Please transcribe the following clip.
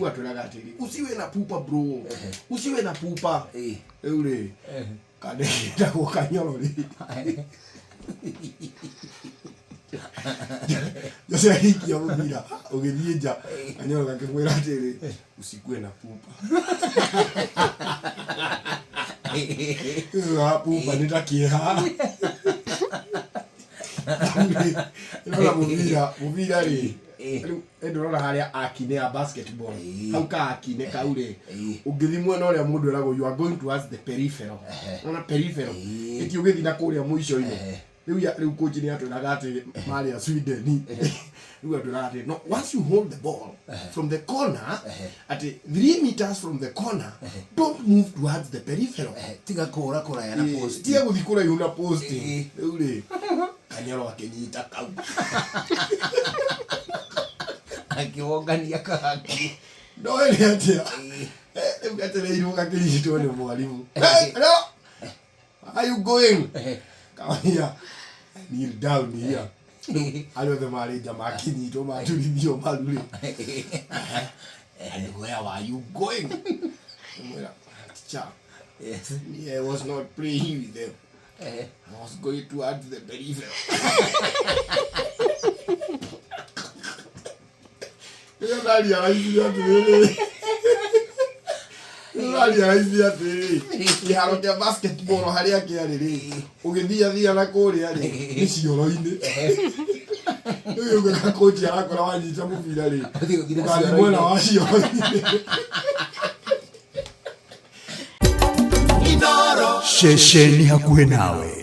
Watu wanataka usiwe na pupa bro. Usiwe na pupa. Ule. Kadeta kwa Kanyoro ni. Yose hiki ya mubira. Ugethieja Kanyoro kakimwira atiri usikue na pupa. Pupa nitakia. Inola mubira ri. Ndorora haria akine a basketball. Hau ka akine kaure. Ugithimwe na uria mundu erago you are going towards the peripheral. Ona peripheral. Eti ugithi na kuria muico ine. Riu coach ni atwiraga ati mari a Sweden. Riu atwiraga ati no, once you hold the ball from the corner at 3 meters from the corner, don't move towards the peripheral. Tiga kora ya na post. Tiga guthikura yuna post. Riu ri Kanyoro akenyita kau. Akiongania kaki. No ele atia. Ukatele iruka kilisho ni mwalimu. Hello. Are you going? Kawia. Kneel down here. Alo the manager makinyito matulithio malule. And where are you going? Teacher. Yes. I was not playing with them. I was going towards the peripheral. Nani anaizia tele. Nani anaizia tele. Iharo ya basketball haria kiariri. Ugithia na kuria ri. Ni cioro-ini. Uyu ngaka coach arakora wanyita mubira ri. Ngari mwena wa cioro-ini. Inooro. Shesheni hakuhe nawe.